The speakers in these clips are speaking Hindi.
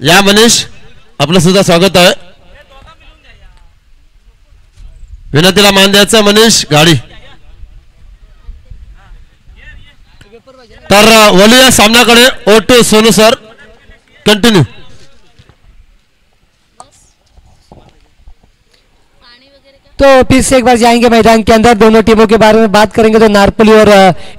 या मनीष आपलं सुद्धा स्वागत आहे. विनंतीला मान द्यायचा मनीष गाडी. तर वलूया सामन्याकडे. ओटू सोनू सर कंटिन्यू. तो फिर से एक बार जाएंगे मैदान के अंदर. दोनों टीमों के बारे में बात करेंगे तो नारपली और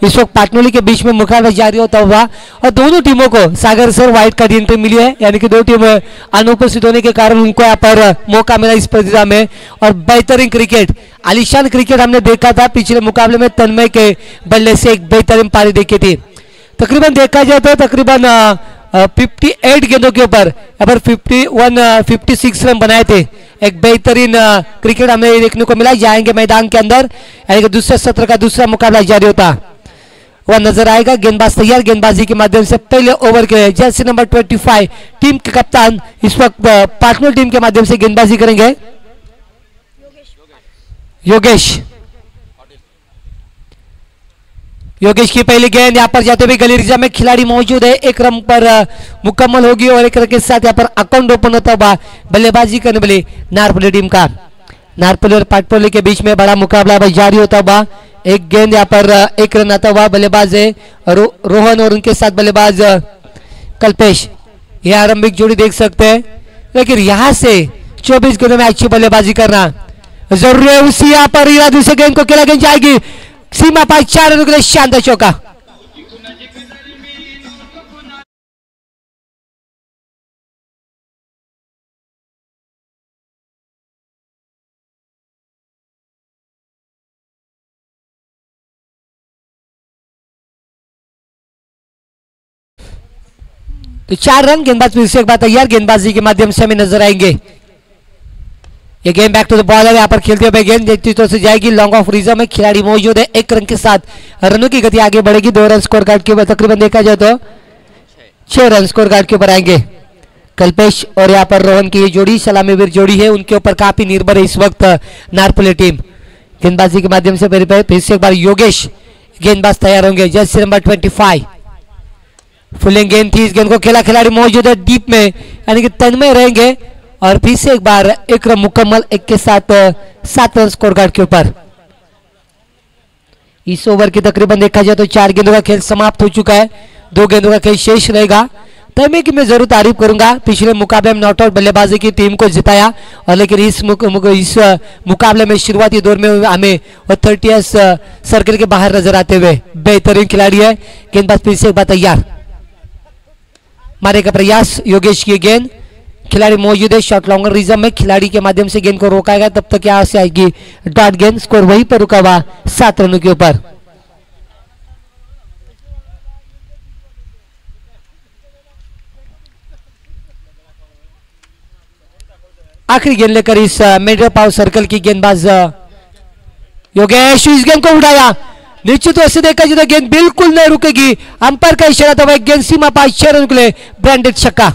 इस वक्त पाटनोली के बीच में मुकाबला जारी होता हुआ और दोनों टीमों को सागर सर व्हाइट कार्ड एंट्री मिली है, यानी कि दो टीमें अनुपस्थित होने के कारण उनको यहाँ पर मौका मिला इस प्रतियोगिता में. और बेहतरीन क्रिकेट, आलिशान क्रिकेट हमने देखा था पिछले मुकाबले में. तन्मय के बल्ले से एक बेहतरीन पारी देखी थी. तकरीबन देखा जाए तो तकरीबन 58 गेंदों के ऊपर यहाँ पर 56 रन बनाए थे. एक बेहतरीन क्रिकेट हमें देखने को मिला. जाएंगे मैदान के अंदर, यानी कि दूसरे सत्र का दूसरा मुकाबला जारी होता वह नजर आएगा. गेंदबाज तैयार. गेंदबाजी के माध्यम से पहले ओवर के जर्सी नंबर 25 टीम के कप्तान इस वक्त पार्टनर टीम के माध्यम से गेंदबाजी करेंगे. योगेश की पहली गेंद यहाँ पर जाते हुए गली रिजा में खिलाड़ी मौजूद है. एक रन पर मुकम्मल होगी और एक रन के साथ यहाँ पर अकाउंट ओपन होता हुआ बल्लेबाजी करने वाली नारपली टीम का. नारपली और पाटपल्ली के बीच में बड़ा मुकाबला जारी होता हुआ. एक गेंद यहाँ पर एक रन आता हुआ. बल्लेबाज है रोहन और उनके साथ बल्लेबाज कल्पेश. यह आरंभिक जोड़ी देख सकते हैं, लेकिन यहाँ से 24 गेंदों में अच्छी बल्लेबाजी करना जरूरी है. उसी यहाँ पर दूसरे गेंद को खेला गेंद जाएगी सीमा पार 4 रनों के लिए. शानदार चौका. तो 4 रन. गेंदबाज फिर से एक बार तैयार. गेंदबाजी के माध्यम से हमें नजर आएंगे. ये game back to the bowler. यहाँ पर खेलते हुए गेंद देखती तो से जाएगी. लॉन्ग ऑफ रिजर्व में खिलाड़ी मौजूद है. एक रन के साथ रनों की गति आगे बढ़ेगी. 2 रन स्कोर कार्ड के ऊपर तकरीबन देखा जाए तो 6 रन स्कोर कार्ड के ऊपर आएंगे. कल्पेश और यहाँ पर रोहन की ये जोड़ी सलामीवीर जोड़ी है, उनके ऊपर काफी निर्भर है इस वक्त नारपली टीम. गेंदबाजी के माध्यम से फिर से एक बार योगेश गेंदबाज तैयार होंगे. जर्सी नंबर 25 फुलिंग गेंद थी. इस गेंद को खेला खिलाड़ी मौजूद है डीप में, यानी कि तन्मय रहेंगे. और फिर से एक बार एक रन मुकम्मल. एक के साथ 7 रन स्कोर कार्ड के ऊपर. इस ओवर की तकरीबन देखा जाए तो 4 गेंदों का खेल समाप्त हो चुका है. 2 गेंदों का खेल शेष रहेगा. तन्मय की मैं जरूर तारीफ करूंगा. पिछले मुकाबले में नॉट आउट बल्लेबाजी की टीम को जिताया, और लेकिन इस मुकाबले में शुरुआती दौर में हमें 30 सर्कल के बाहर नजर आते हुए बेहतरीन खिलाड़ी है. गेंदबाज फिर से एक बार तैयार. मारे का प्रयास. योगेश की गेंद. खिलाड़ी मौजूद है शॉट लॉन्गर रिजर्व में. खिलाड़ी के माध्यम से गेंद को रोकाएगा. तब तक यहां से आएगी डॉट गेंद. स्कोर वहीं पर रुका हुआ 7 रनों के ऊपर. आखिरी गेंद लेकर इस मिडल पावर सर्कल की गेंदबाज योगेश. इस गेंद को उड़ाया. निश्चित रूप से देखा जाए तो गेंद बिल्कुल नहीं रुकेगी. अंपायर का इशारा था. वह गेंद सीमा पार 6 रन के लिए. ब्रांडेड छक्का.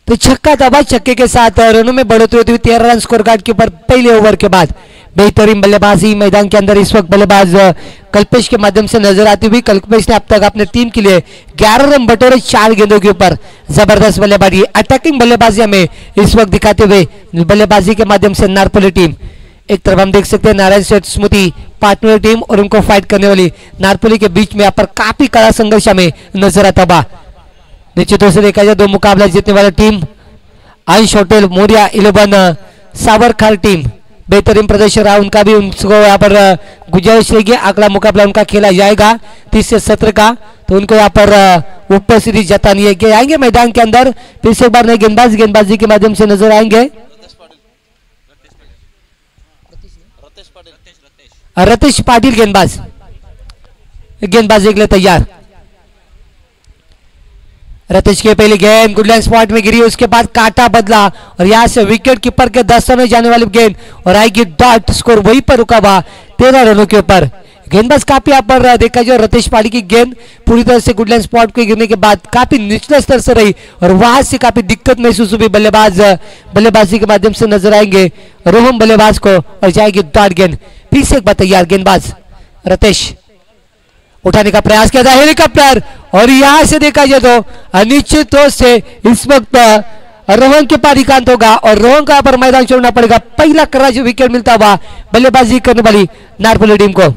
तो छक्का दबा. छक्के के साथ रनों में बढ़ोतरी होती हुई 13 रन स्कोर कार्ड के ऊपर पहले ओवर के बाद. बेहतरीन बल्लेबाजी मैदान के अंदर इस वक्त बल्लेबाज कल्पेश के माध्यम से नजर आती हुई. कल्पेश ने अब तक अपने टीम के लिए 11 रन बटोरे 4 गेंदों के ऊपर. जबरदस्त बल्लेबाजी, अटैकिंग बल्लेबाजी हमें इस वक्त दिखाते हुए बल्लेबाजी के माध्यम से नारपली टीम. एक तरफ हम देख सकते हैं नारायण सेठ स्मृति पार्टनर टीम और उनको फाइट करने वाली नारपली के बीच में यहाँ पर काफी कड़ा संघर्ष हमें नजर आता हुआ. निश्चित रूप से देखा जाए 2 मुकाबला जीतने वाली टीम अंश होटल मोरिया 11 सावरखाल टीम. बेहतरीन प्रदर्शन रहा उनका भी. उनको यहाँ पर गुजारिश रहेगी. अगला मुकाबला उनका खेला जाएगा 30 सत्र का, तो उनको यहाँ पर उपस्थिति जतानी है कि आएंगे मैदान के अंदर. फिर से एक बार नए गेंदबाजी के माध्यम से नजर आएंगे. रतेश पाटिल गेंदबाजी के लिए तैयार. रतीश की पहली गेंद गुडलैंड स्पॉट में गिरी. उसके बाद काटा बदला और यहां से विकेट कीपर के 10 रन में जाने वाली गेंद और आएगी डॉट. स्कोर वहीं पर रुका हुआ 13 रनों के ऊपर. गेंदबाज काफी यहाँ पर देखा जाए रतेश पाड़ी की गेंद पूरी तरह से गुडलैंड स्पॉट के गिरने के बाद काफी निचले स्तर से रही और वहां से काफी दिक्कत महसूस हुई। बल्लेबाजी के माध्यम से नजर आएंगे रोहन बल्लेबाज को और जाएगी डॉट गेंद। फिर से एक बार तैयार गेंदबाज रतेश उठाने का प्रयास किया था हेलीकॉप्टर और यहां से देखा जाए तो अनिश्चित तौर से इस वक्त रोहन के पार एकांत होगा और रोहन का पर मैदान छोड़ना पड़ेगा। पहला कर्रा जो विकेट मिलता हुआ बल्लेबाजी करने वाली नारपल्ली टीम को।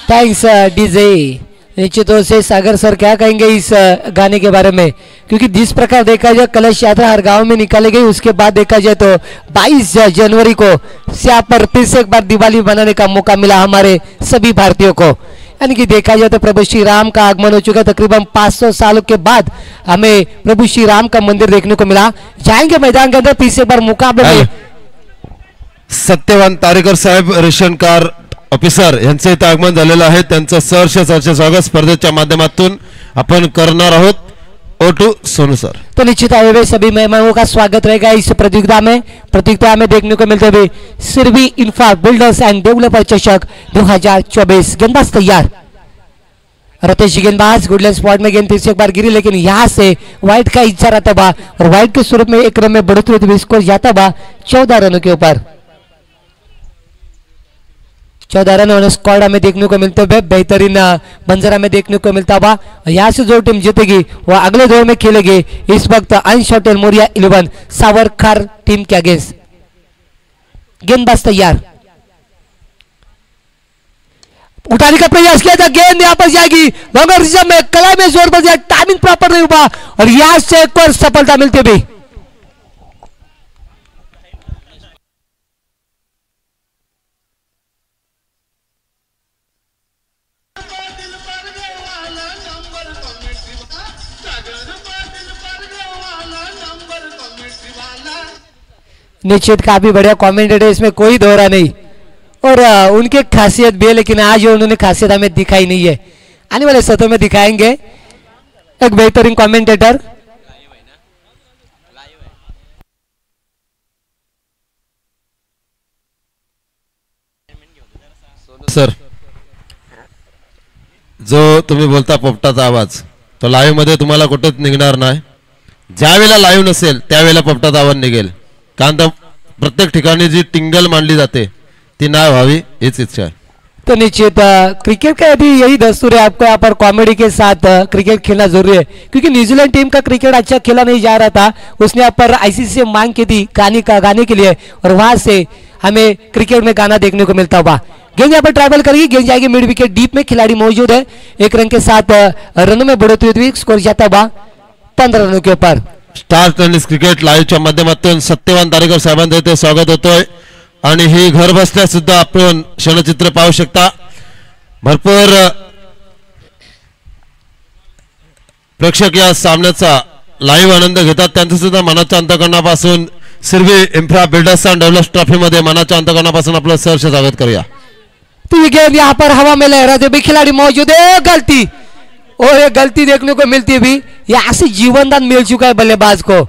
Thanks DJ. निश्चित तौर से सागर सर क्या कहेंगे इस गाने के बारे में, क्योंकि जिस प्रकार देखा जाए कलश यात्रा हर गांव में निकाली गई, उसके बाद देखा जाए तो 22 जनवरी को यहाँ पर फिर से एक बार दिवाली बनाने का मौका मिला हमारे सभी भारतीयों को। यानी कि देखा जाए तो प्रभु श्री राम का आगमन हो चुका है। तकरीबन 500 सालों के बाद हमें प्रभु श्री राम का मंदिर देखने को मिला। जाएंगे मैदान के अंदर फिर से एक बार मुकाबले में। सत्यवान तारेकर साहेब रेशनकार ऑफिसर यांचे इथं आगमन झालेलं आहे। त्यांचं सहर्ष स्वागत स्पर्धेच्या माध्यमातून आपण करणार आहोत। O2 Sonu sir. तो निश्चित आए हुए सभी मेहमानों का स्वागत रहेगा इस प्रतियोगिता में देखने को मिलते हुए Sirvi infra builders end developer चषक 2024। गेंदबाज तैयार रतेश गेंदबाज गुडलैंड स्पॉट में गेंद फिर से एक बार गिरी, लेकिन यहाँ से वाइट का इच्छा रहता हुआ और वाइट के स्वरूप में एक रन में बढ़ोतरी हुई। स्कोर जाता हुआ 14 रनों के ऊपर। 14 रन और स्क्वाड हमें देखने को मिलते हुए बेहतरीन मंजर में देखने को मिलता हुआ। यहाँ से जो टीम जीतेगी वह अगले दौर में खेलेगी इस वक्त अंश होटल मोरिया 11 सावरकर टीम के अगेंस्ट। गेंदबाज तैयार उठाने का प्रयास किया था, गेंद यहाँ पर जाएगी लॉन्गर रिजर्व में, कलाई में जोर पर दिया, टाइमिंग प्रॉपर नहीं हुआ और यहाँ से एक और सफलता मिलती हुई। निश्चित काफी बढ़िया कमेंटेटर, इसमें कोई दोहरा नहीं और उनकी खासियत भी है, लेकिन आज उन्होंने खासियत हमें दिखाई नहीं है। आने वाले सत्रों में दिखाएंगे एक बेहतरीन कमेंटेटर। सर जो तुम्ही बोलता पोपटाचा आवाज तो लाईव्ह मध्ये तुम्हाला कुठेच निघणार नाही। ज्या वेळेला लाईव्ह नसेल त्यावेळेला पोपटाचा आवाज निघेल, कारण तर प्रत्येक ठिकाणी जी टिंगल मांडली जाते ती ना व्हावी हीच इच्छा है। तो निश्चित क्रिकेट का भी यही दस्तूर है, आपको यहाँ पर कॉमेडी के साथ क्रिकेट खेलना जरूरी है, क्योंकि न्यूजीलैंड टीम का क्रिकेट अच्छा खेला नहीं जा रहा था। उसने यहाँ पर आईसीसी से मांग की थी गाने के लिए और वहां से हमें क्रिकेट में गाना देखने को मिलता हुआ। गेंद यहाँ पर ट्रैवल करेगी, गेंद जाएगी मिड विकेट डीप में, खिलाड़ी मौजूद है। एक रन के साथ रनों में बढ़ोतरी हुई, स्कोर जाता हुआ 15 रनों के ऊपर। स्टार टेनिस क्रिकेट लाईव्हच्या माध्यमातून सत्यवान तारेकर साहेबांचे इथे स्वागत होतोय आणि ही घर बसल्या सुद्धा आपण क्षणचित्र पाहू शकता। भरपूर प्रेक्षक या सामन्याचा लाईव्ह आनंद घेतात, त्यांचं सुद्धा मनाच्या अंतःकरणापासून Sirvi infra builders and developers trophy मध्ये मनाच्या अंतःकरणापासून आपलं सहर्ष स्वागत करूया। तो ये गेंद यहाँ पर हवा में लहराते भी खिलाड़ी मौजूद है, गलती और ये गलती देखने को मिलती भी, यहाँ से जीवनदान मिल चुका है बल्लेबाज को।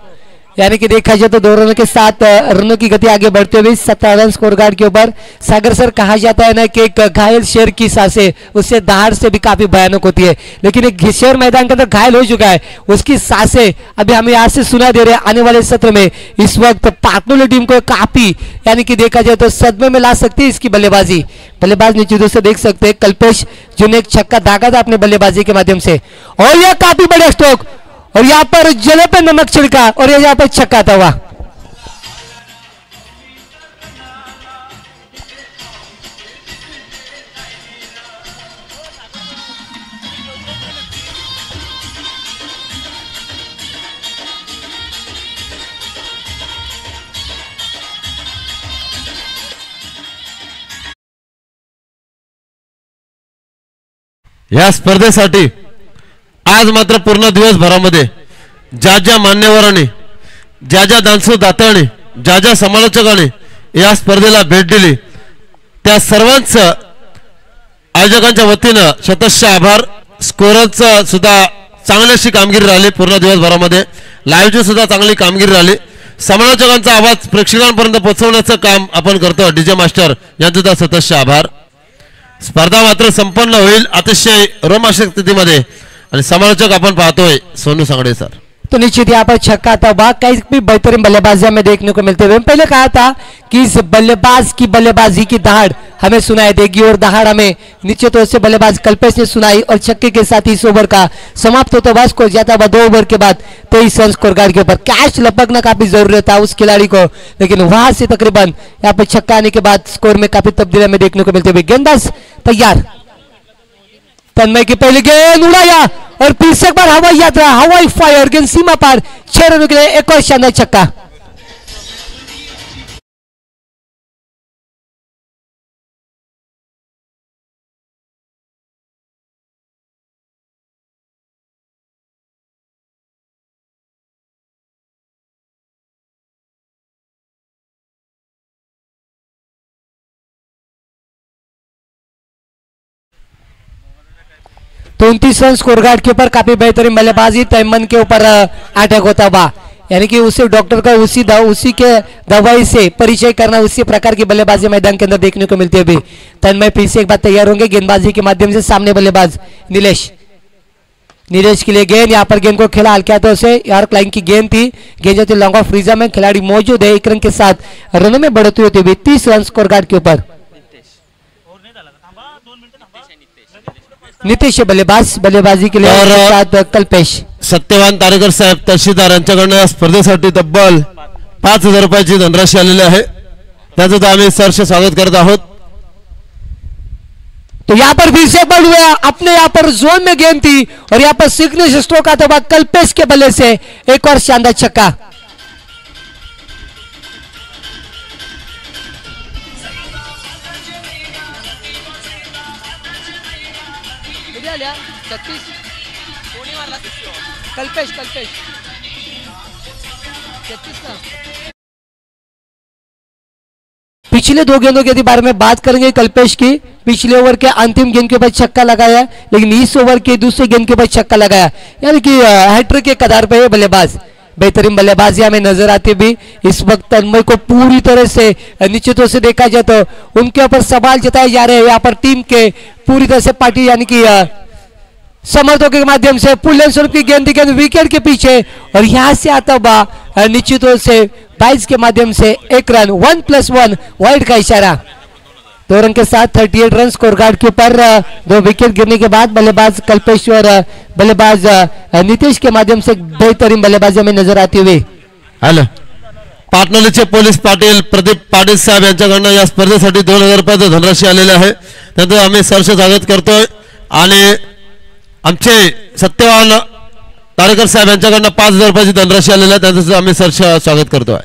यानी कि देखा जाए तो 2 रनों के साथ रनों की गति आगे बढ़ते हुए 17 रन स्कोर कार्ड के ऊपर। सागर सर कहा जाता है ना कि एक घायल शेर की सांसें उससे दहाड़ से भी काफी भयानक होती है, लेकिन एक शेर मैदान के अंदर घायल हो चुका है, उसकी सांसें अभी हमें यहाँ से सुना दे रहे हैं। आने वाले सत्र में इस वक्त पाटनोली टीम को काफी यानी कि देखा जाए तो सदमे में ला सकती है इसकी बल्लेबाजी। बल्लेबाज निश्चित से देख सकते हैं कल्पेश जिन्हें एक छक्का दागा था अपने बल्लेबाजी के माध्यम से और यह काफी बड़ा स्ट्रोक और यहाँ पर जले पे नमक छिड़का और यहाँ पर छक्का था हुआ। या स्पर्धेसाठी आज मात्र पूर्ण दिवसभरामध्ये ज्या ज्या मान्यवरांनी, ज्या ज्या दानशूर ज्या ज्या समालोचकांनी या स्पर्धेला भेट दिली त्या सर्वांच आयोजकांच्या वतीनं शतशः आभार. स्कोररचं सुद्धा चांगली अशी कामगिरी राहिली. पूर्ण दिवसभरामध्ये लाईव्हची सुद्धा चांगली कामगिरी राहिली. समालोचकांचा आवाज प्रेक्षकांपर्यंत पोहोचवण्याचं काम आपण करतो. डीजे मास्टर यांचा सुद्धा शतशः आभार. स्पर्धा मात्र संपन्न होईल अतिशय रोमांचक स्थितीमध्ये आणि समालोचक आपण पाहतोय सोनू सांगडे सर. तो निश्चित यहाँ पर छक्का था, कई भी बेहतरीन बल्लेबाजी हमें देखने को मिलते हुए. पहले कहा था कि इस बल्लेबाज की बल्लेबाजी की दहाड़ हमें सुनाई देगी और दहाड़ हमें निश्चित तौर से बल्लेबाज कल्पेश ने सुनाई और छक्के के साथ इस ओवर का समाप्त होता हुआ स्कोर जाता हुआ 2 ओवर के बाद 23 रन स्कोर कार्ड के ऊपर. कैच लपकना काफी जरूरी था उस खिलाड़ी को, लेकिन वहां से तकरीबन यहाँ पर छक्का आने के बाद स्कोर में काफी तब्दीली हमें देखने को मिलते हुए. गेंदबाज तैयार, तन्मय की पहली गेंद उड़ाया और फिर से एक बार हवाई यात्रा, हवाई फायर, गेंद सीमा पार 6 रनों के लिए एक और शानदार छक्का. तो 29 रन स्कोर कार्ड के ऊपर काफी बेहतरीन बल्लेबाजी. तैमन के ऊपर अटैक होता हुआ, यानी कि उसे डॉक्टर का उसी के दवाई से परिचय करना, उसी प्रकार की बल्लेबाजी मैदान के अंदर देखने को मिलती है. अभी तन्मय फिर से एक बार तैयार होंगे गेंदबाजी के माध्यम से. सामने बल्लेबाज नीलेश के लिए गेंद, यहाँ पर गेंद को खेला हल्के हाथों से. यार क्लाइंग की गेंद थी, गेंद जाती लॉन्ग ऑफ फ्रीजा में. खिलाड़ी मौजूद है, 1 रन के साथ रनों में बढ़ोतरी होती हुई 30 रन स्कोर कार्ड के ऊपर. नितेश बल्लेबाजी के लिए और साथ कल्पेश. सत्यवान तारेकर साहेब तहसीलदार यांच्याकडनं या स्पर्धेसाठी तब्बल 5,000 रुपयाची धनराशी आलेली आहे. त्याचं आम्ही सहर्ष स्वागत करत आहोत. तो यहाँ पर फिर से बल हुआ, अपने यहाँ पर जोन में गेंद थी और यहाँ पर सिग्नेचर स्ट्रोक आता हुआ कल्पेश के बल्ले से एक और शानदार छक्का. कल्पेश पिछले 2 गेंदों के बारे में बात करेंगे कल्पेश की. पिछले ओवर के अंतिम गेंद के ऊपर छक्का लगाया, लेकिन इस ओवर के दूसरे गेंद के ऊपर छक्का लगाया, यानी कि हैट्रिक के कगार पे है बल्लेबाज. बेहतरीन बल्लेबाजी हमें नजर आती भी. इस वक्त तन्मय को पूरी तरह से निश्चितों से देखा जाए तो उनके ऊपर सवाल जताए जा रहे हैं. यहाँ पर टीम के पूरी तरह से पार्टी यानी कि समर्थकों के माध्यम से पुल्लन स्वरूप की गेंद विकेट के पीछे और यहां से आता हुआ निश्चित तौर से 22 के माध्यम से 1 रन 1+1 वाइड का इशारा. 2 रन के साथ 38 रन स्कोर कार्ड के ऊपर. 2 विकेट गिरने के बाद बल्लेबाज कल्पेश और बल्लेबाज नीतीश के माध्यम से बेहतरीन बल्लेबाजी हमें नजर आती हुई. हॅलो, पाटणचे पोलीस पाटील प्रदीप पाटील साहेब यांच्याकडनं या स्पर्धेसाठी 2,000 रुपयाची धनराशी आलेली आहे. त्यांचं आम्ही सहर्ष स्वागत करतोय. आणि आमचे सत्यवान तारेकर साहब यांच्याकडनं 5,000 रुपयाची धनराशी आलेली आहे. त्यांचं आम्ही सहर्ष स्वागत करतोय.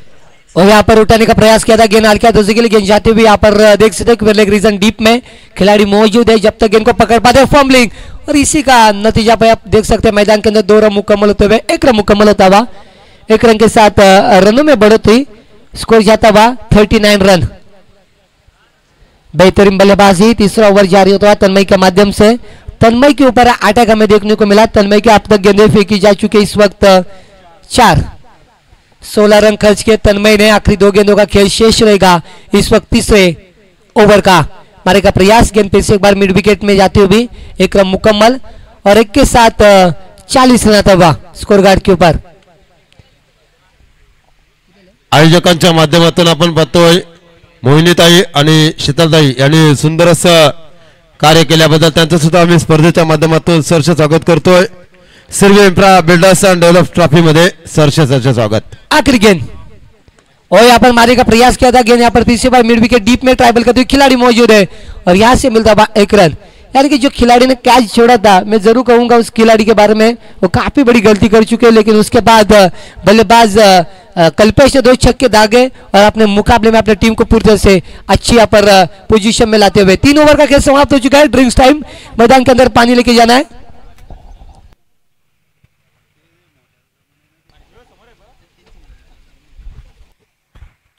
और यहाँ पर उठाने का प्रयास किया था, गेंद हल्के हाथों से गेंद जाते हुए यहाँ पर देख सकते हैं लेग रीजन डीप में खिलाड़ी मौजूद है. जब तक गेंद को पकड़ पाते फॉर्मलिंग और इसी का नतीजा पे आप देख सकते हैं मैदान के अंदर 2 रन मुकम्मल होते हुए 1 रन मुकम्मल होता हुआ. 1 रन के साथ रनों में बढ़ोतरी, स्कोर जाता हुआ 39 रन. बेहतरीन बल्लेबाजी, तीसरा ओवर जारी होता हुआ तन्मय के माध्यम से. तन्मय के ऊपर अटैक हमें देखने को मिला. तन्मय के अब तक गेंदें फेंकी जा चुकी इस वक्त 4. 16 रन खर्च के तन्मय ने. आखिरी 2 गेंदों का खेल शेष रहेगा इस वक्त तीसरे ओवर का. मारे का प्रयास, गेंद फिर से एक बार मिड विकेट में जाती हुई 1 रन मुकम्मल और 1 के साथ 40 रन आता हुआ स्कोर कार्ड के ऊपर. आयोजकांच्या माध्यमातून आपण पाहतोय मोहिनीताई आणि शीतलताई यांनी सुंदर असं कार्य केल्याबद्दल त्यांचं सुद्धा आम्ही स्पर्धेच्या माध्यमातून सहर्ष स्वागत करतोय. Silvi infra builders and develop trophy मध्ये सहर्ष स्वागत. आखिरी गेंद और यहाँ पर मारने का प्रयास किया था. गेंद यहाँ पर तीसरी बार मिड विकेट डीप में ट्राइबल करते हुए खिलाड़ी मौजूद है और यहाँ से मिलता हुआ 1 रन. यानी कि जो खिलाड़ी ने कैच छोड़ा था, मैं जरूर कहूंगा उस खिलाड़ी के बारे में, वो काफी बड़ी गलती कर चुके हैं, लेकिन उसके बाद बल्लेबाज कल्पेश ने 2 छक्के दागे और अपने मुकाबले में अपने टीम को पूरी तरह से अच्छी यहाँ पर पोजीशन में लाते हुए 3 ओवर का खेल समाप्त हो चुका है। ड्रिंक्स टाइम, मैदान के अंदर पानी लेके जाना है।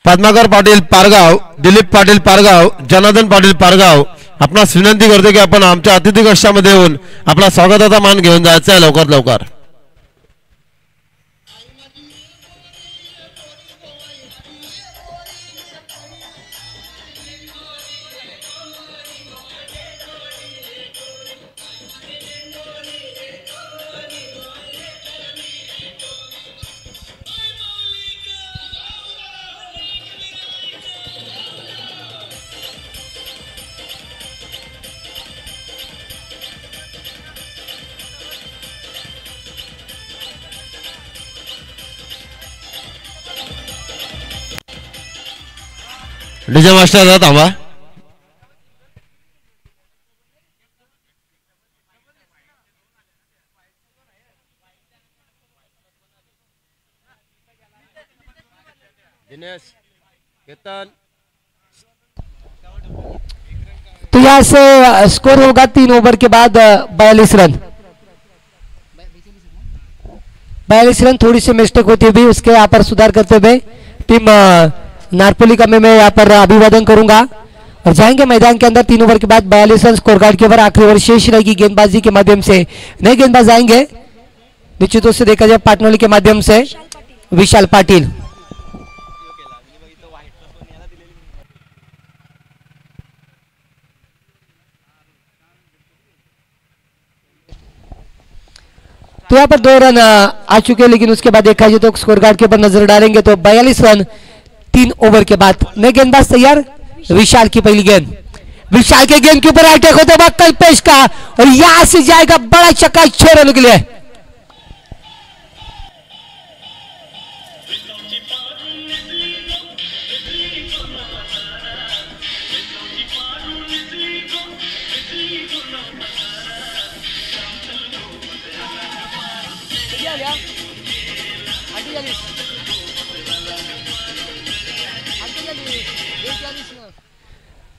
पद्माकर पाटील पारगाव, दिलीप पाटील पारगाव, जनार्दन पाटील पारगाव आपणास विनंती करतो की आपण आमच्या अतिथी कक्षामध्ये येऊन आपला स्वागताचा मान घेऊन जायचा आहे लवकरात लवकर। डीजे मास्टर थांबा। दिनेश केतन तो यहाँ से स्कोर होगा 3 ओवर के बाद 42 रन। 42 रन, थोड़ी सी मिस्टेक होती हुई उसके यहाँ पर सुधार करते हुए टीम नारपोली का मैं यहाँ पर अभिवादन करूंगा और जाएंगे मैदान के अंदर। 3 ओवर के बाद 42 रन स्कोर कार्ड के ऊपर आखिरी ओवर शेष रहेगी गेंदबाजी के माध्यम से। नए गेंदबाज आएंगे निश्चित रूप से देखा जाए पाटनोली के माध्यम से विशाल पाटिल। तो यहाँ पर 2 रन आ चुके हैं, लेकिन उसके बाद देखा जाए तो स्कोर कार्ड के ऊपर नजर डालेंगे तो 42 रन 3 ओवर के बाद। नए गेंदबाज तैयार, विशाल की पहली गेंद, विशाल के गेंद के ऊपर अटैक होता है कल्पेश का और यहां से जाएगा बड़ा चक्का 6 रन के लिए।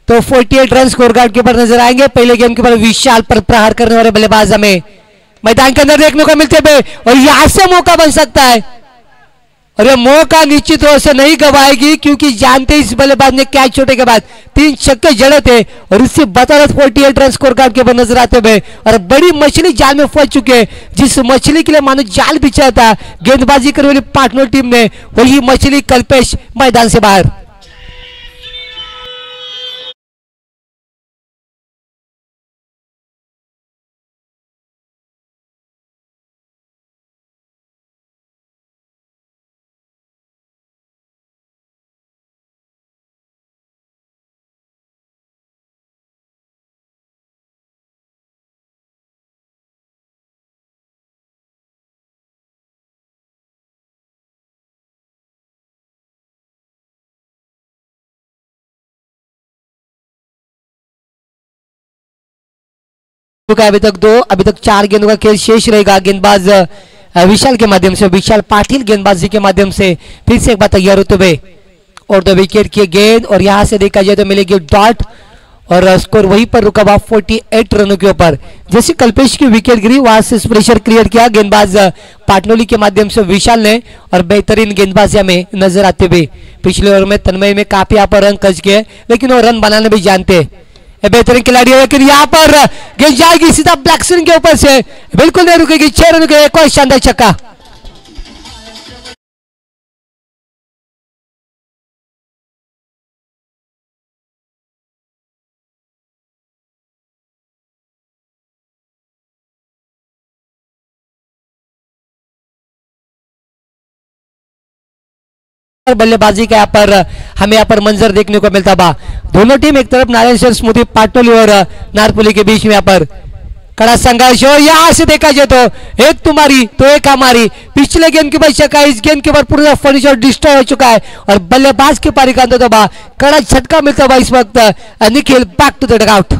तो 48 रन स्कोर कार्ड के ऊपर नजर आएंगे। पहले गेम के ऊपर विशाल पर प्रहार करने वाले बल्लेबाज हमें मैदान के अंदर देखने को मिलते हुए और यहां से मौका बन सकता है और यह मौका निश्चित रूप से नहीं गवाएगी क्योंकि जानते इस बल्लेबाज ने कैच छोड़ने के बाद 3 छक्के जड़े थे और इससे बदौलत 48 रन स्कोर कार्ड के ऊपर नजर आते हुए और बड़ी मछली जाल में फंस चुके हैं। जिस मछली के लिए मानो जाल बिछाया था गेंदबाजी करने वाली पाटनर टीम ने, वही मछली कल्पेश मैदान से बाहर। अभी तक 2, अभी तक 4 गेंदों का खेल शेष रहेगा। गेंदबाज विशाल के माध्यम से, विशाल पाटिल गेंदबाजी के माध्यम से फिर से एक बार तैयार होते हुए और 2 विकेट की गेंद और यहां से देखा जाए तो मिलेगी डॉट और स्कोर वहीं पर रुका हुआ 48 रनों के ऊपर। जैसे कल्पेश की विकेट गिरी वहां से प्रेशर क्लियर किया गेंदबाज पाटनोली के माध्यम से विशाल ने और बेहतरीन गेंदबाजी में नजर आते हुए पिछले ओवर में तन्मय में काफी यहाँ पर रन कस गए, लेकिन वो रन बनाने भी जानते हैं, बेहतरीन खिलाड़ी है। लेकिन यहाँ पर गेंद जाएगी सीधा ब्लैक स्क्रीन के ऊपर से, बिल्कुल नहीं रुकेगी। 6 रन के एक और शानदार छक्का। बल्लेबाजी का यहाँ पर हमें यहाँ पर मंजर देखने को मिलता बा। दोनों टीम एक तरफ नारायण शहर स्मृति पाटोली और नारपुली के बीच में यहाँ पर कड़ा संघर्ष हो। यहां से देखा जाए तो एक तुम्हारी तो एक हमारी। पिछले गेंद के बाद छक्का, इस गेंद के बाद पूरा फर्नीचर डिस्ट्रॉय हो चुका है और बल्लेबाज के पारी का अंदर तो कड़ा झटका मिलता हुआ इस वक्त Nikhil back to the dugout.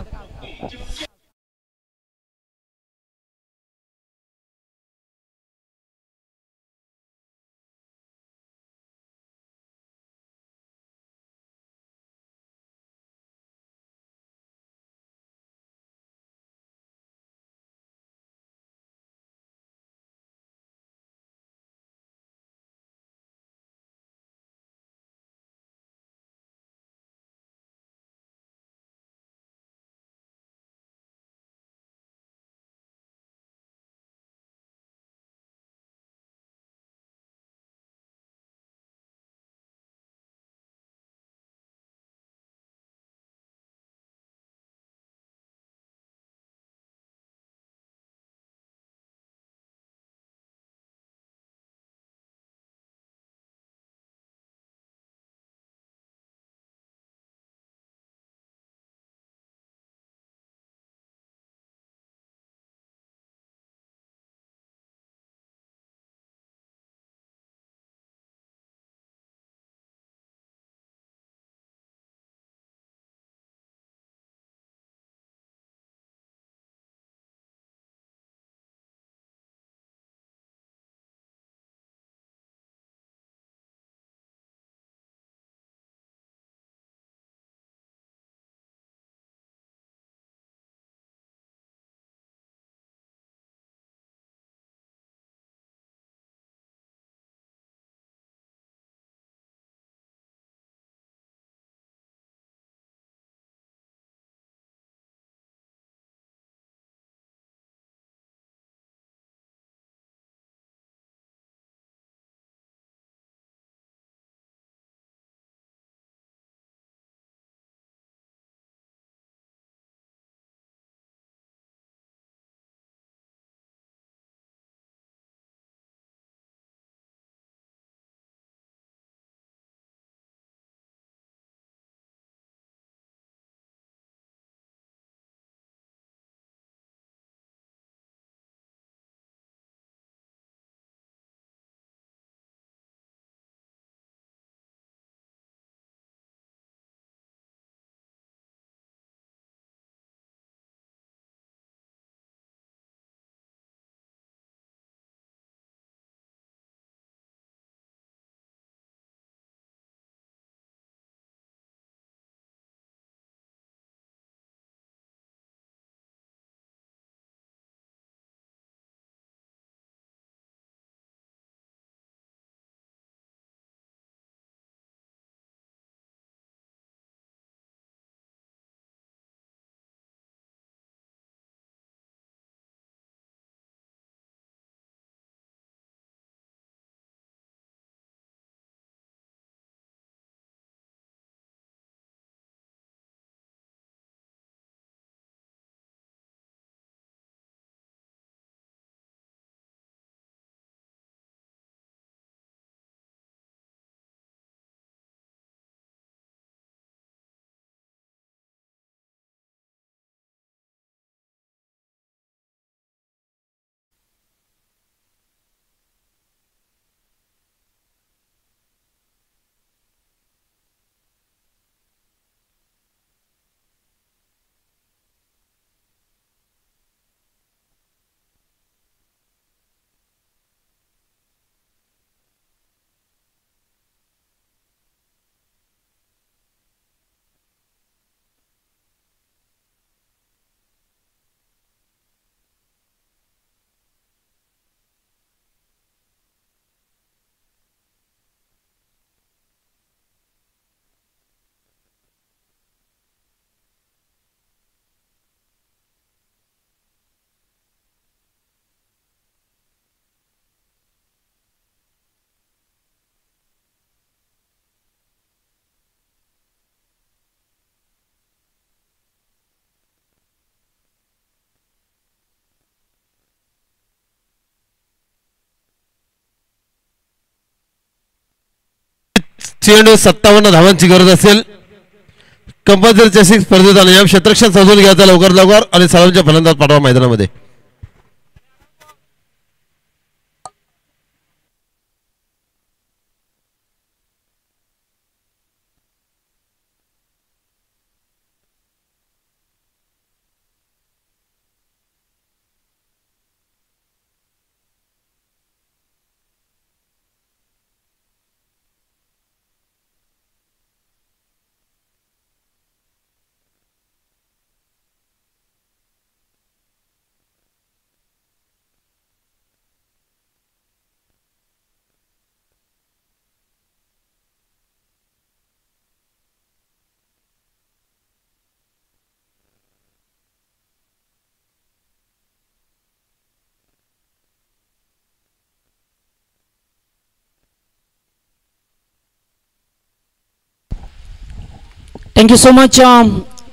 चेंडू 57 धावांची गरज असेल. कंपल्सरी चेसिंग स्पर्धेचा नियम क्षेत्ररक्षण समजून घ्यायचा लवकर लवकर आणि सर्वांच्या फलंदाज पाठवा मैदानामध्ये. Thank you so much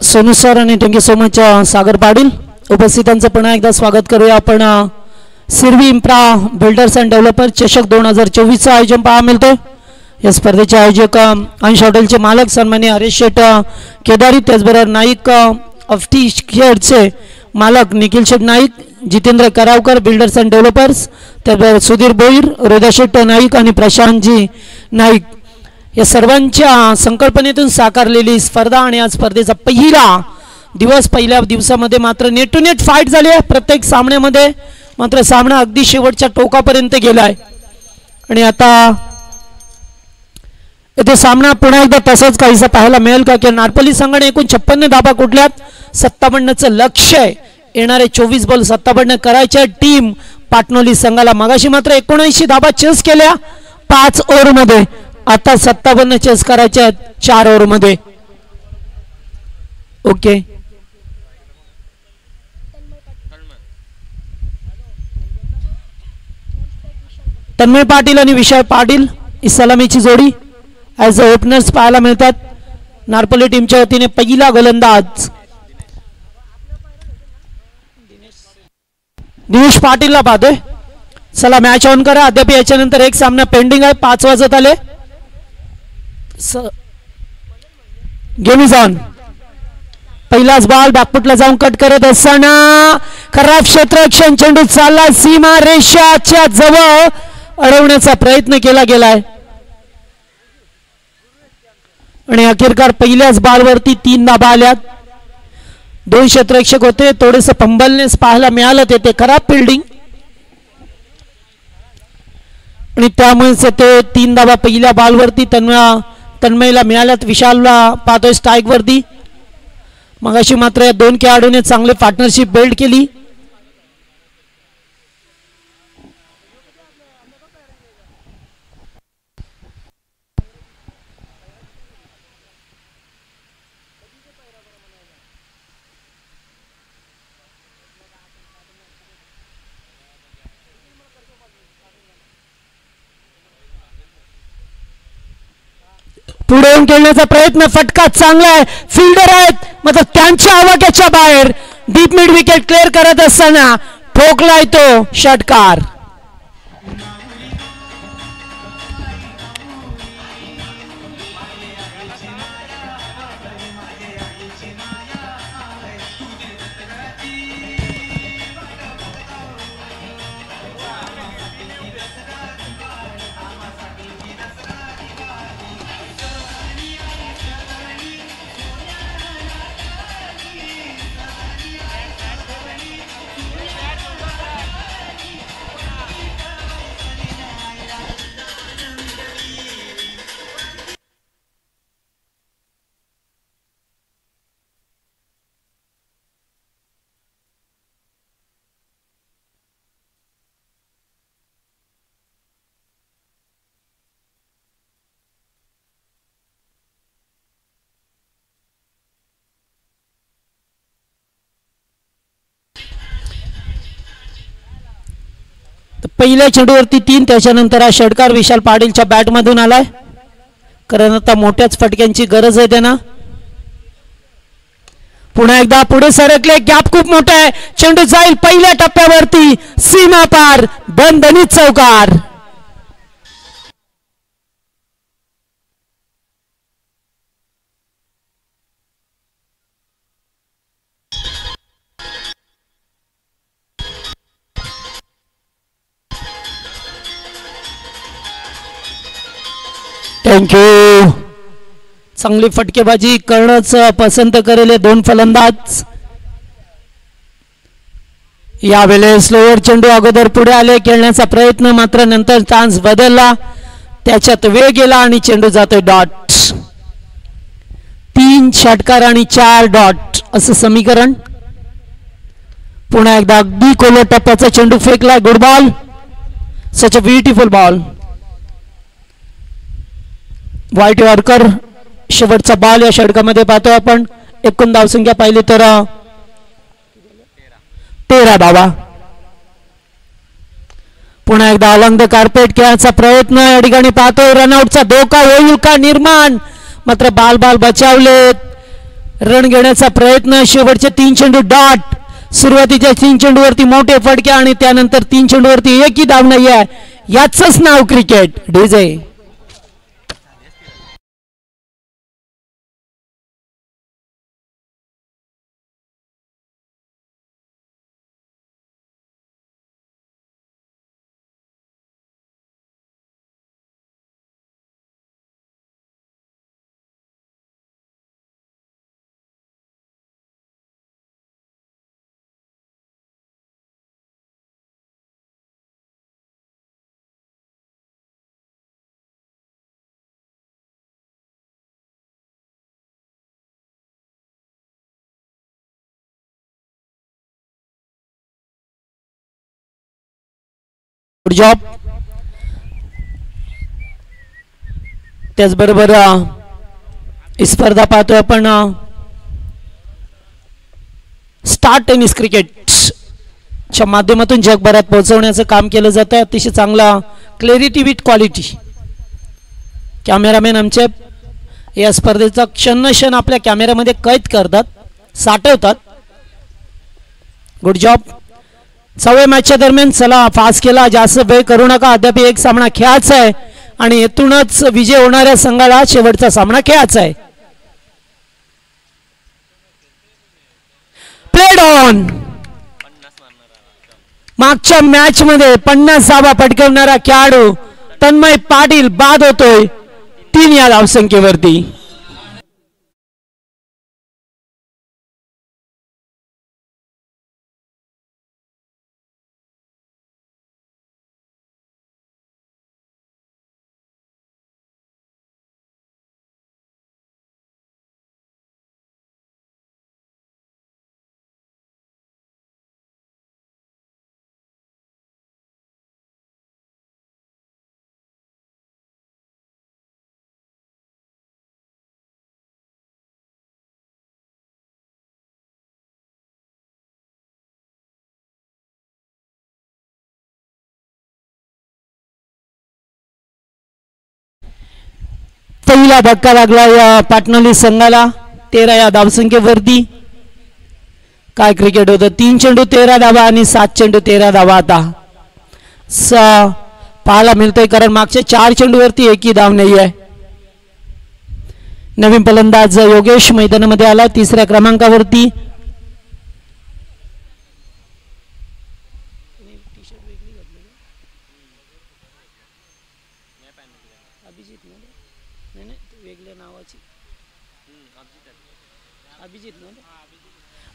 Sonu sir आणि thank you so much Sagar Patil. उपस्थितांचं पुन्हा एकदा स्वागत करूया. आपण सिरवी इम्प्रा बिल्डर्स अँड डेव्हलपर चषक 2024चं आयोजन पाहायला मिळतं. या स्पर्धेचे आयोजक अंश हॉटेलचे मालक सन्मान्य हरीश शेठ केदारी, त्याचबरोबर नाईक अफ्टी शेडचे मालक Nikhil Sheth Naik, Jitendra Karavkar builders and developers, त्याचबरोबर सुधीर भोईर, रोदा शेठ नाईक आणि प्रशांतजी नाईक या सर्वांच्या संकल्पनेतून साकारलेली स्पर्धा. आणि आज स्पर्धेचा पहिल्या दिवसामध्ये मात्र नेट टू नेट फाईट झाली आहे. प्रत्येक सामन्यामध्ये मात्र सामना अगदी शेवटच्या टोकापर्यंत गेला आहे. आणि आता येथे सामना पुन्हा एकदा तसंच काहीसा पाहायला मिळेल का, की नारपल्ली संघाने एकूण 56 धाबा कुठल्यात 57चं लक्ष आहे. येणारे 24 बॉल 57 करायच्या. टीम पाटणोली संघाला मगाशी मात्र 79 धाबा चेस केल्या 5 ओव्हरमध्ये. आता 57 चेस करायच्या 4 ओव्हरमध्ये. ओके, तन्मय पाटील आणि विशाल पाटील ही सलामीची जोडी ॲज अ ओपनर्स पाहायला मिळतात. नारपल्ली टीमच्या वतीने पहिला गोलंदाज दिनेश पाटीलला पाहतोय. चला मॅच ऑन करा. अद्याप याच्यानंतर एक सामना पेंडिंग आहे. 5 वाजत आले. Game is on. पहिलाच बॉल बॅकफुटला जाऊन कट करत असताना खराब क्षेत्ररक्षण. चेंडू चालला सीमा रेषाच्या जवळ अडवण्याचा प्रयत्न केला गेलाय आणि अखेरकार पहिल्याच बॉलवरती 3 धाबा आल्यात. 2 क्षेत्ररक्षक होते. थोडेसे फंबलनेस पाहायला मिळालं ते खराब फिल्डिंग आणि त्यामुळेच ते 3 धाबा पहिल्या बॉलवरती तन्मयला मिळाल्यात. विशालला पाहतोय स्ट्राईक वरती. मगाशी मात्र या 2 खेळाडूंनी चांगली पार्टनरशिप बिल्ड केली. पुढे येऊन खेळण्याचा प्रयत्न. फटका चांगला आहे. फिल्डर आहेत मात्र त्यांच्या आवाक्याच्या बाहेर. डीप मिड विकेट क्लिअर करत असताना ठोकलाय तो षटकार. पहिल्या चेंडूवरती 3. त्याच्यानंतर हा षटकार विशाल पाटीलच्या बॅटमधून आलाय. कारण आता मोठ्याच फटक्यांची गरज आहे त्यांना. पुन्हा एकदा पुढे सरकले. गॅप खूप मोठा आहे. चेंडू जाईल पहिल्या टप्प्यावरती सीमा पार. दणदणीत चौकार. थँक्यू. चांगली फटकेबाजी करणंच पसंत करेल दोन फलंदाज. यावेळेस लोअर चेंडू अगोदर पुढे आले, खेळण्याचा प्रयत्न, मात्र नंतर चान्स बदलला, त्याच्यात वेग गेला आणि चेंडू जातोय डॉट. 3 षटकार आणि 4 डॉट असं समीकरण. पुन्हा एकदा अगदी खोल टप्प्याचा चेंडू फेकला. Good ball. Such a beautiful ball. White yorker शेवटचा बॉल या षटकामध्ये पाहतोय आपण. एकूण धावसंख्या पाहिली तर 13 धावा. पुन्हा एकदा अलॉंग द कार्पेट खेळायचा प्रयत्न या ठिकाणी पाहतोय. रनआउटचा धोका होईल का निर्माण, मात्र बाल बचावलेत. रन घेण्याचा प्रयत्न. शेवटचे 3 चेंडू डॉट. सुरुवातीच्या 3 चेंडूवरती मोठे फटके आणि त्यानंतर 3 चेंडूवरती एकही धाव नाही आहे. याचंच नाव क्रिकेट. DJ good job. त्याचबरोबर ही स्पर्धा पाहतोय आपण स्टार टेनिस क्रिकेटच्या माध्यमातून जगभरात पोहोचवण्याचं काम केलं जातं. अतिशय चांगला क्लॅरिटी विथ क्वालिटी. कॅमेरामॅन आमचे या स्पर्धेचा क्षण आपल्या कॅमेऱ्यामध्ये कैद करतात, साठवतात. Good job. 6व्या मॅचच्या दरम्यान चला फास्ट केला, जास्त वेळ करू नका. अद्याप एक सामना खेळायचा आहे आणि येथूनच विजय होणाऱ्या संघाला शेवटचा सामना खेळायचा आहे. Played on. मागच्या मॅच मध्ये 50 धावा पटकावणारा खेळाडू तन्मय पाटील बाद होतोय 3 या धावसंख्येवरती. पहिला धक्का लागला या पाटणवली संघाला 13 या धावसंख्येवरती. काय क्रिकेट होतं. 3 चेंडू 13 धावा आणि 7 चेंडू 13 धावा आता पाहायला मिळतोय, कारण मागच्या 4 चेंडूवरती एकही धाव नाही आहे. नवीन फलंदाज योगेश मैदानामध्ये आला 3ऱ्या क्रमांकावरती.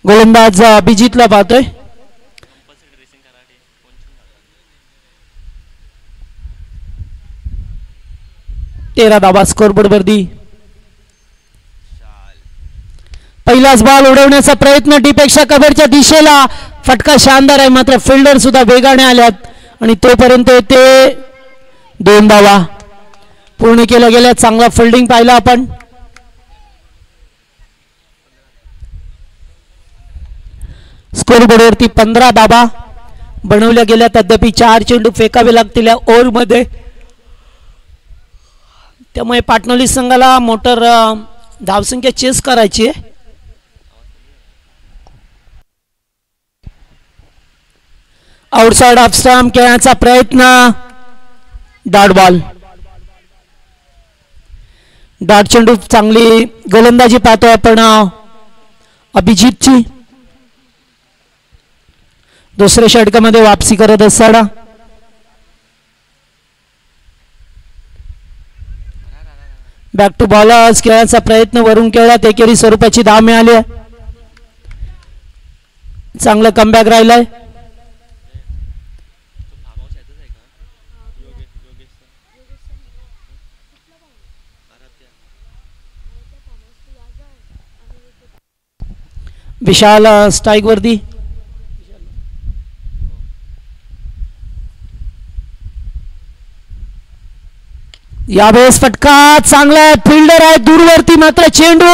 गोलंदाज अभिजितला पाहतोय. तेरा धावा स्कोरबोर्ड वरती. पहिलाच बॉल उडवण्याचा प्रयत्न डीपेक्षा कव्हरच्या दिशेला. फटका शानदार आहे, मात्र फिल्डर सुद्धा वेगाने आल्यात आणि तोपर्यंत ते 2 धावा पूर्ण केल्या गेल्या. चांगला फिल्डिंग पाहिला आपण. स्कोरबोर्डवरती 15 धावा बनवल्या गेल्या. तद्यापि 4 चेंडू फेकावे लागतील या ओव्हरमध्ये. त्यामुळे पाटणवली संघाला मोटर धावसंख्या चेस करायची आहे. आउटसाइड ऑफ स्टंप खेळण्याचा प्रयत्न. Dot ball. डॉट चेंडू. चांगली गोलंदाजी पाहतोय आपण अभिजितची. दुसऱ्या षटकामध्ये वापसी करत असताना बॅक टू बॉलर्स खेळाचा प्रयत्न वरून केला एकेरी स्वरूपाची धाव मिळाली आहे. चांगलं कमबॅक राहिलंय. विशाल स्ट्राईक वरती. यावेळेस फटका चांगला आहे. फिल्डर आहे दूरवरती मात्र चेंडू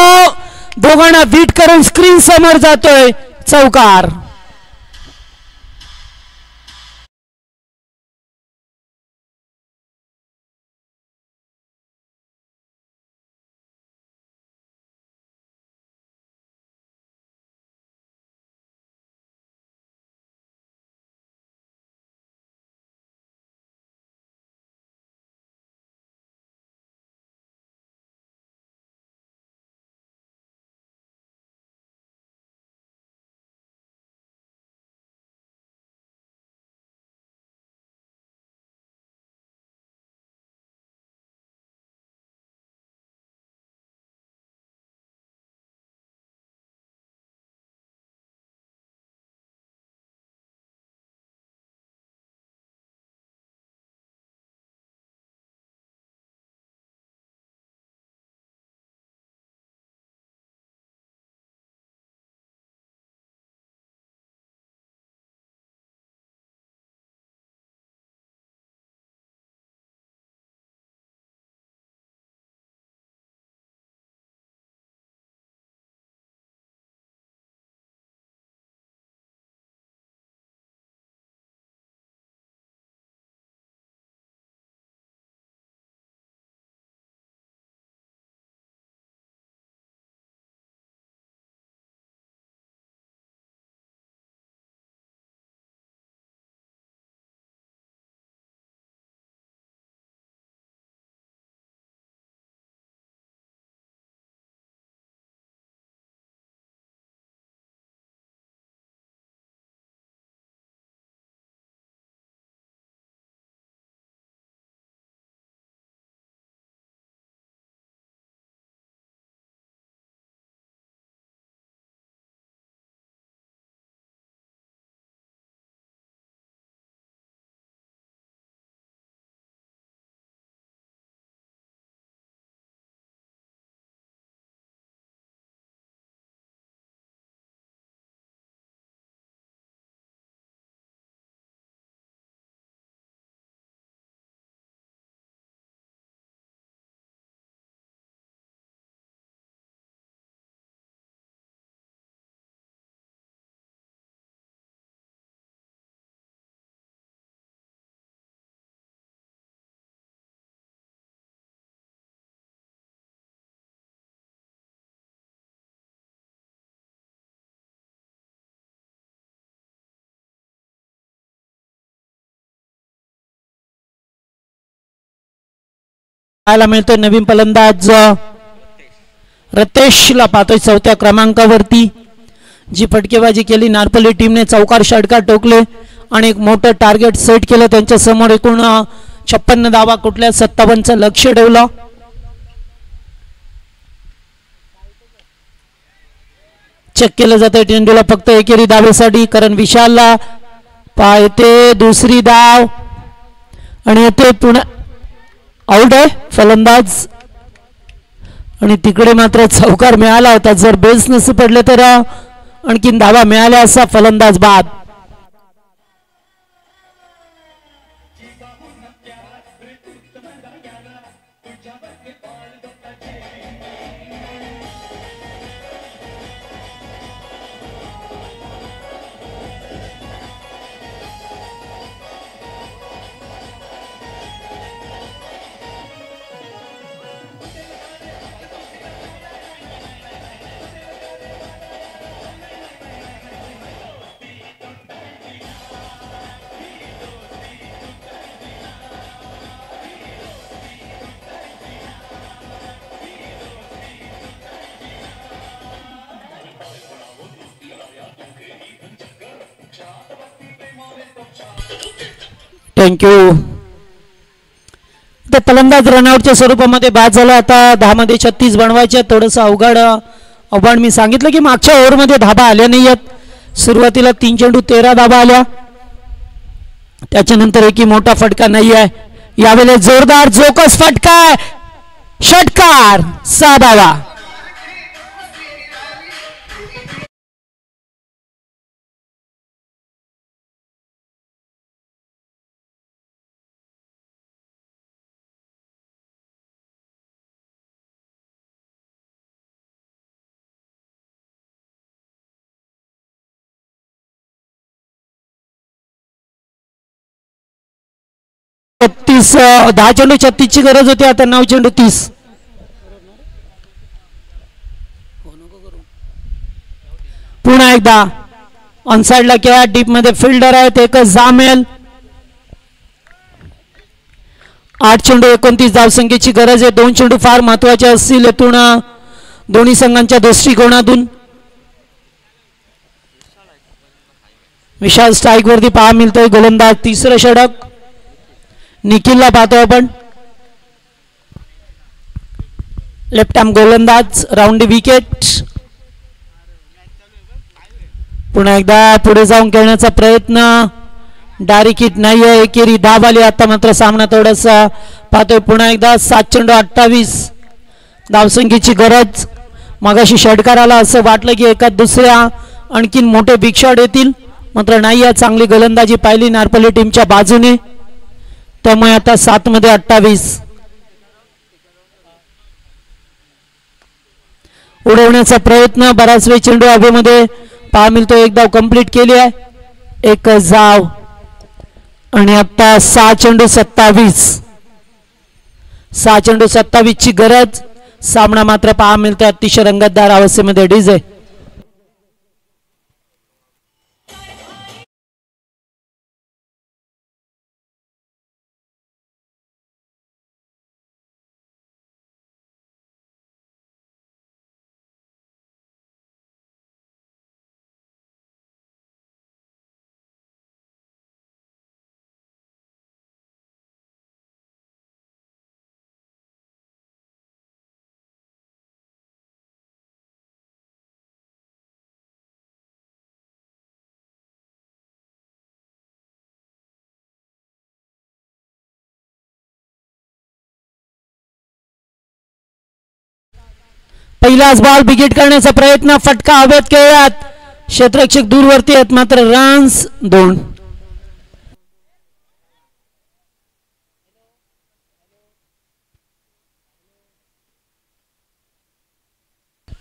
दोघांना बीट करून स्क्रीन समोर जातोय. चौकार. पाहायला मिळतोय नवीन फलंदाज रतेशला पाहतोय चौथ्या क्रमांकावरती. जी फटकेबाजी केली नारपल्ली टीमने चौकार षटकार टोकले आणि एक मोठं टार्गेट सेट केलं त्यांच्या समोर. एकूण 56 धावा कुठल्या 57चं लक्ष ठेवलं. चेक केलं जातं चेंडूला फक्त एकेरी धावेसाठी कारण विशालला पाहते दुसरी धाव आणि येते पुन्हा आउट आहे फलंदाज. आणि तिकडे मात्र चौकार मिळाला होता. जर बेस नसे पडले तर आणखीन धावा मिळाल्या असा फलंदाज बाद. थँक्यू. ते फलंदाज रनआउटच्या स्वरूपामध्ये बाद झाला. आता 10 मध्ये 36 बनवायचे. थोडंसं अवघड मी सांगितलं की मागच्या ओव्हरमध्ये धाबा आल्या नाही आहेत. सुरुवातीला 3 चेंडू 13 धाबा आल्या. त्याच्यानंतर एकही मोठा फटका नाही आहे. यावेळेस जोरदार जोकस फटका, षटकार, 6 धावा. छत्तीस 10 चेंडू 36 ची गरज होती. आता 9 चेंडू 30. पुन्हा एकदा ऑन साइडला किंवा डीप मध्ये फिल्डर आहेत. एकच जामेल. 8 चेंडू 29 धावसंख्येची गरज आहे. 2 चेंडू फार महत्वाचे असतील येथून दोन्ही संघांच्या दृष्टिकोनातून. विशाल स्ट्राईक वरती पहा मिळतोय. गोलंदाज तिसरं षटक निखिलला पाहतो आपण. लेफ्ट आर्म गोलंदाज राऊंड विकेट. पुन्हा एकदा पुढे जाऊन खेळण्याचा प्रयत्न. डायरेक्ट हिट नाही आहे. एकेरी धाव आली. आता मात्र सामना थोडासा पाहतोय. पुन्हा एकदा 7 चेंडू 28 धावसंख्येची गरज. मगाशी षटकाराला असं वाटलं की एका दुसऱ्या आणखीन मोठे बिग शॉट येतील, मात्र नाही आहे. चांगली गोलंदाजी पाहिली नारपल्ली टीमच्या बाजूने. त्यामुळे आता 7 मध्ये 28 उडवण्याचा प्रयत्न. बराच वेळ चेंडू हवेमध्ये पहा मिळतो. एक धाव कंप्लीट केली आहे. एक धाव. आणि आता 6 चेंडू 27 6 चेंडू 27 ची गरज. सामना मात्र पहा मिळतो अतिशय रंगतदार अवस्थेमध्ये. डीजे पहिलाच बॉल बिगिट करण्याचा प्रयत्न. फटका हवेत खेळलात. क्षेत्ररक्षक दूरवरती आहेत मात्र रन्स 2.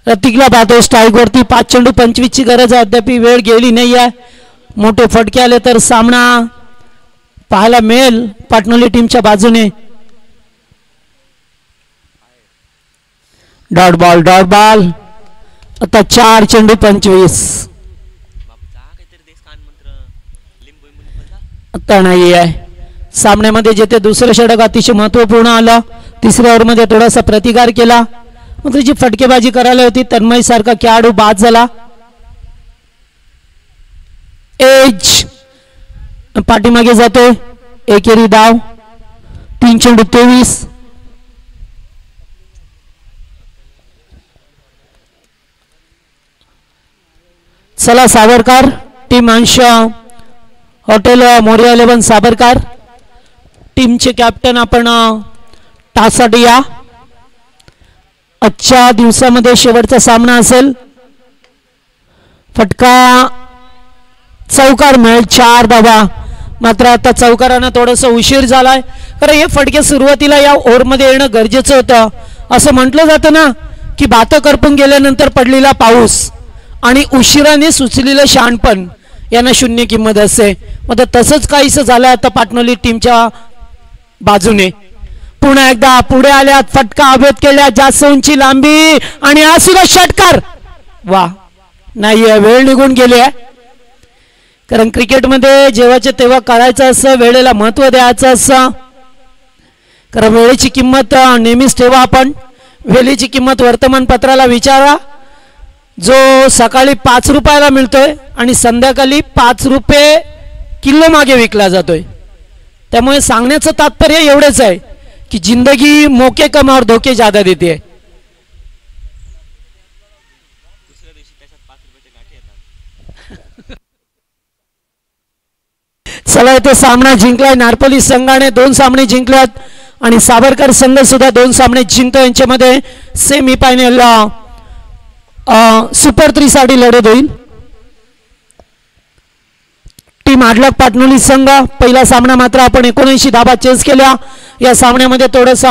प्रतीकला पाहतो स्ट्राईक वरती. 5 चेंडू 25 ची गरज आहे. अद्याप वेळ गेली नाही आहे. मोठे फटके आले तर सामना पाहायला मिळेल पाटणोली टीमच्या बाजूने. डॉट बॉल आता 4 चेंडू 25. आता नाही आहे. सामन्यामध्ये जेथे दुसरं षटक अतिशय महत्वपूर्ण आलं. तिसऱ्या ओव्हरमध्ये थोडासा प्रतिकार केला, मात्र जी फटकेबाजी करायला होती तन्मय सारखा खेळाडू बाद झाला. एज पाठीमागे जातो. एकेरी धाव. 3 चेंडू 23. चला सावरकर टीम अंश हॉटेल मोरिया 11 सावरकर टीमचे कॅप्टन आपण टासाठी या. आजच्या दिवसामध्ये शेवटचा सामना असेल. फटका चौकार मिळेल 4 धावा. मात्र आता चौकारांना थोडंसं उशीर झालाय, कारण हे फटके सुरुवातीला या ओव्हरमध्ये येणं गरजेचं होतं. असं म्हटलं जातं ना की भातं करपून गेल्यानंतर पडलेला पाऊस आणि उशिराने सुचलेलं शहाणपण यांना शून्य किंमत असते. मग तसंच काहीसं झालं आता पाटणोली टीमच्या बाजूने. पुन्हा एकदा पुढे आल्यात. फटका हवेत केल्या. जास्त उंची लांबी आणि हा सुद्धा षटकार. वा नाही, वेळ निघून गेली आहे. कारण क्रिकेटमध्ये जेव्हाचे तेव्हा करायचं असं, वेळेला महत्व द्यायचं असं. कारण वेळेची किंमत नेहमीच ठेवा. आपण वेळेची किंमत वर्तमानपत्राला विचारा. जो सकाळी 5 रुपयाला मिळतोय आणि संध्याकाळी 5 रुपये किलो मागे विकला जातोय. त्यामुळे सांगण्याचं तात्पर्य एवढेच आहे कि जिंदगी मौके कम और धोखे ज्यादा देती है। चला इथे सामना जिंकलाय नारपोली संघाने 2 सामने जिंकल्यात आणि सावरकर संघ सुद्धा 2 सामने जिंकतो। यांच्यामध्ये सेमी फायनल सुपर 3 साठी लढत होईल। टीम आडलक पाटणोली संघ पहिला सामना मात्र आपण 79 धाबा चेस केल्या। या सामन्यामध्ये थोडंसं